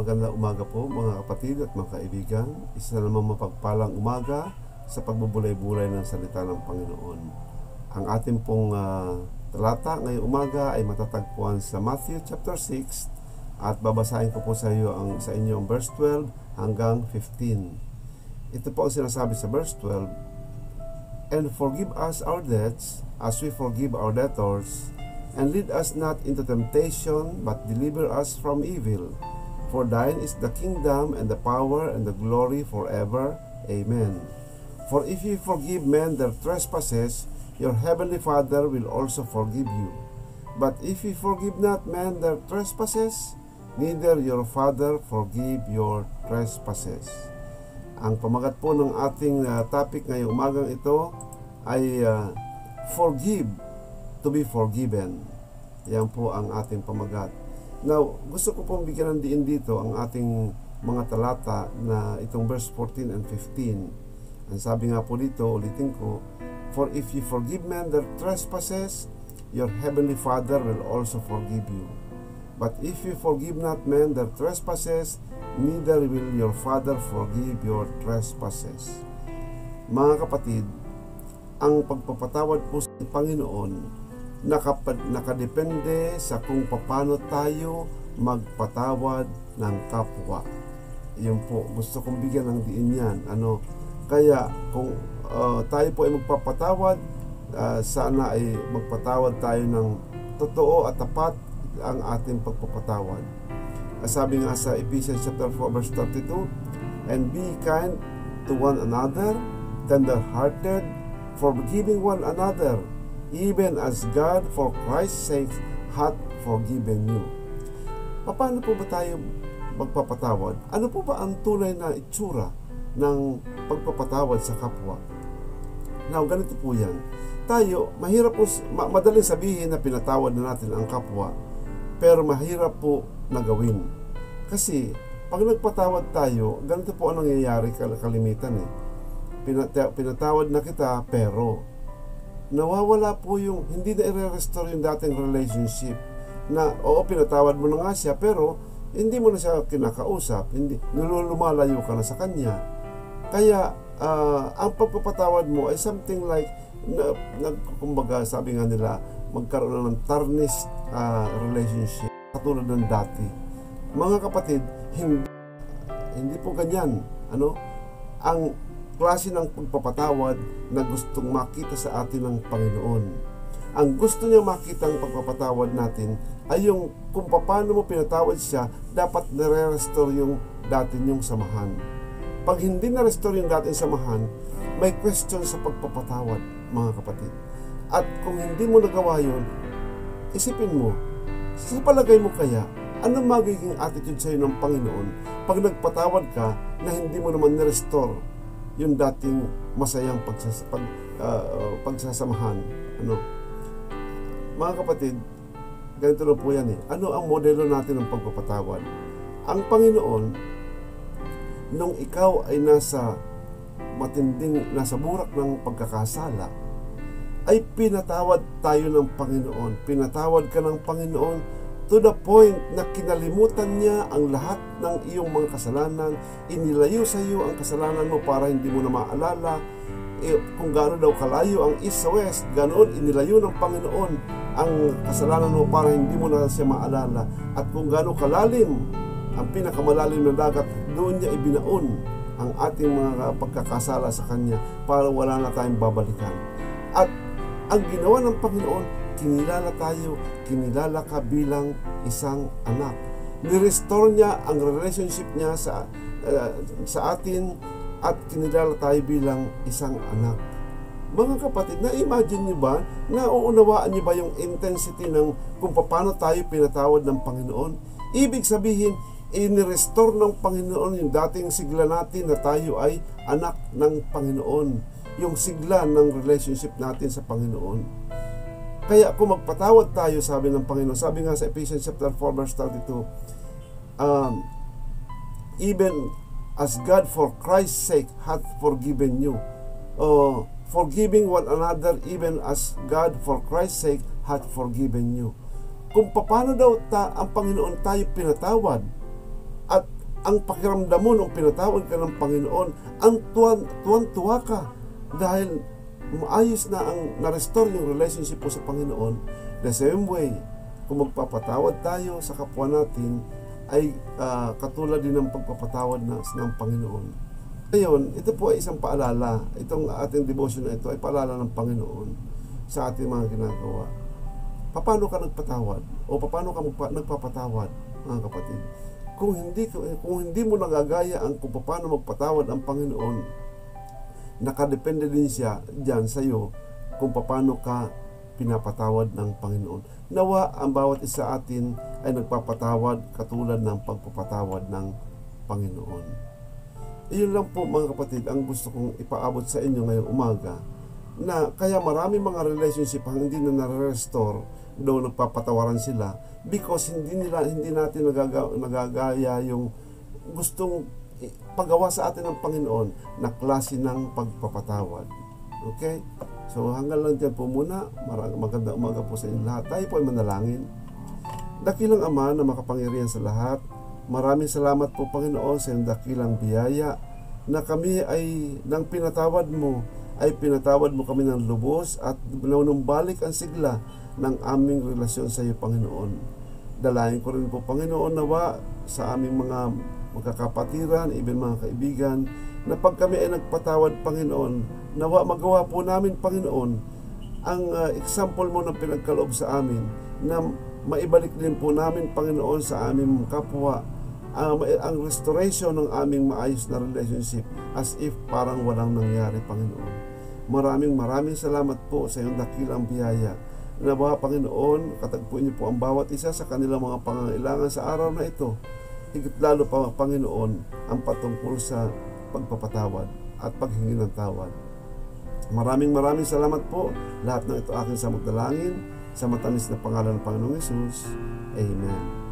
Magandang umaga po mga kapatid at mga kaibigan. Isa naman mapagpalang umaga sa pagbubulay-bulay ng salita ng Panginoon. Ang ating pong talata ngayong umaga ay matatagpuan sa Matthew chapter 6 at babasahin ko po sa inyo ang verse 12 hanggang 15. Ito po ang sinasabi sa verse 12. And forgive us our debts as we forgive our debtors, and lead us not into temptation, but deliver us from evil. For thine is the kingdom, and the power, and the glory forever. Amen. For if you forgive men their trespasses, your heavenly Father will also forgive you. But if you forgive not men their trespasses, neither your Father forgive your trespasses. Ang pamagat po ng ating topic ngayong umagang ito ay forgive to be forgiven. Yan po ang ating pamagat. Now, gusto ko pong bigyan ng diin dito ang ating mga talata na itong verse 14 and 15. Ang sabi nga po dito, ulitin ko, for if you forgive men their trespasses, your heavenly Father will also forgive you. But if you forgive not men their trespasses, neither will your Father forgive your trespasses. Mga kapatid, ang pagpapatawad po sa Panginoon nakadepende sa kung paano tayo magpatawad ng kapwa. Yun po, gusto kong bigyan ng diin yan. Kaya kung tayo po ay magpapatawad, sana ay magpatawad tayo ng totoo at tapat ang ating pagpapatawad. Sabi nga sa Ephesians chapter 4 verse 32, and be kind to one another, tender-hearted, forgiving one another, even as God for Christ's sake hath forgiven you. Paano po ba tayo magpapatawad? Ano po ba ang tunay na itsura ng pagpapatawad sa kapwa? Now, ganito po yan. Tayo, mahirap po, madaling sabihin na pinatawad na natin ang kapwa, pero mahirap po na gawin. Kasi, pag nagpatawad tayo, ganito po ang nangyayari kalimitan eh. Pinatawad na kita, pero nawawala po yung, hindi na i-restore yung dating relationship na, oo, pinatawad mo na nga siya, pero hindi mo na siya kinakausap, hindi, lumalayo ka na sa kanya. Kaya, ang pagpapatawad mo ay something like, kumbaga, sabi nga nila, magkaroon na ng tarnished relationship, katulad ng dati. Mga kapatid, hindi po ganyan. Ang klase ng pagpapatawad na gustong makita sa atin ng Panginoon. Ang gusto niya makita ang pagpapatawad natin ay yung kung paano mo pinatawad siya, dapat nare-restore yung dati niyong samahan. Pag hindi na-restore yung dating samahan, may question sa pagpapatawad, mga kapatid. At kung hindi mo nagawa yun, isipin mo, sa palagay mo kaya, anong magiging attitude sa'yo ng Panginoon pag nagpatawad ka na hindi mo naman na-restore yung dating masayang pagsasamahan. Mga kapatid, ganito na po yan eh. Ano ang modelo natin ng pagpapatawad? Ang Panginoon, nung ikaw ay nasa burak ng pagkakasala, ay pinatawad tayo ng Panginoon. Pinatawad ka ng Panginoon to the point na kinalimutan niya ang lahat ng iyong mga kasalanan, inilayo sa iyo ang kasalanan mo para hindi mo na maalala. Kung gaano daw kalayo ang east sa west, ganoon inilayo ng Panginoon ang kasalanan mo para hindi mo na siya maalala. At kung gaano kalalim ang pinakamalalim na dagat, doon niya ibinaon ang ating mga pagkakasala sa Kanya para wala na tayong babalikan. At ang ginawa ng Panginoon, kinilala tayo, kinilala ka bilang isang anak. Ni-restore niya ang relationship niya sa atin at kinilala tayo bilang isang anak. Mga kapatid, na-imagine niyo ba, nauunawaan niyo ba yung intensity ng kung paano tayo pinatawad ng Panginoon? Ibig sabihin, ni-restore ng Panginoon yung dating sigla natin na tayo ay anak ng Panginoon. Yung sigla ng relationship natin sa Panginoon. Kaya kung magpatawad tayo, sabi ng Panginoon, sabi nga sa Ephesians chapter 4 verse 32, even as God for Christ's sake hath forgiven you. Forgiving one another even as God for Christ's sake hath forgiven you. Kung paano daw ang Panginoon tayo pinatawad, at ang pakiramdam mo nung pinatawad ka ng Panginoon, ang tuwan-tuwa ka dahil maayos na ang na-restore yung relationship mo sa Panginoon. The same way, kung magpapatawad tayo sa kapwa natin, ay katulad din ng pagpapatawad ng Panginoon. Ngayon, ito po ay isang paalala. Itong ating devotion na ito ay paalala ng Panginoon sa ating mga ginagawa. Paano ka nagpatawad? O paano ka nagpapatawad, mga kapatid? Kung hindi mo nagagaya kung paano magpatawad ang Panginoon, nakadepende din siya diyan sa iyo kung paano ka pinapatawad ng Panginoon. Nawa ang bawat isa atin ay nagpapatawad katulad ng pagpapatawad ng Panginoon. Iyon lang po, mga kapatid, ang gusto kong ipaabot sa inyo ngayong umaga, na kaya marami mga relationship ang hindi na nare-restore, daw nagpapatawaran sila because hindi natin nagagaya yung gustong pagawa sa atin ng Panginoon na klase ng pagpapatawad. Okay? So hanggang lang dyan po muna. Magandang umaga po sa inyo lahat. Tayo po ay manalangin. Dakilang Ama na makapangyarihan sa lahat, maraming salamat po, Panginoon, sa iyong dakilang biyaya na kami ay nang pinatawad mo, ay pinatawad mo kami ng lubos at nanumbalik ang sigla ng aming relasyon sa iyo, Panginoon. Dalayan ko rin po, Panginoon, nawa sa aming mga magkakapatiran, even mga kaibigan, na pag kami ay nagpatawad, Panginoon, nawa magawa po namin, Panginoon, ang example mo na pinagkaloob sa amin, na maibalik din po namin, Panginoon, sa aming kapwa, ang restoration ng aming maayos na relationship as if parang walang nangyari, Panginoon. Maraming salamat po sa iyong dakilang biyaya. Nawa, Panginoon, katagpuin niyo po ang bawat isa sa kanilang mga pangangailangan sa araw na ito. Higit lalo pa, Panginoon, ang patungkol sa pagpapatawad at paghingi ng tawad. Maraming salamat po. Lahat ng ito aking samagdalangin sa matamis na pangalan ng Panginoong Hesus. Amen.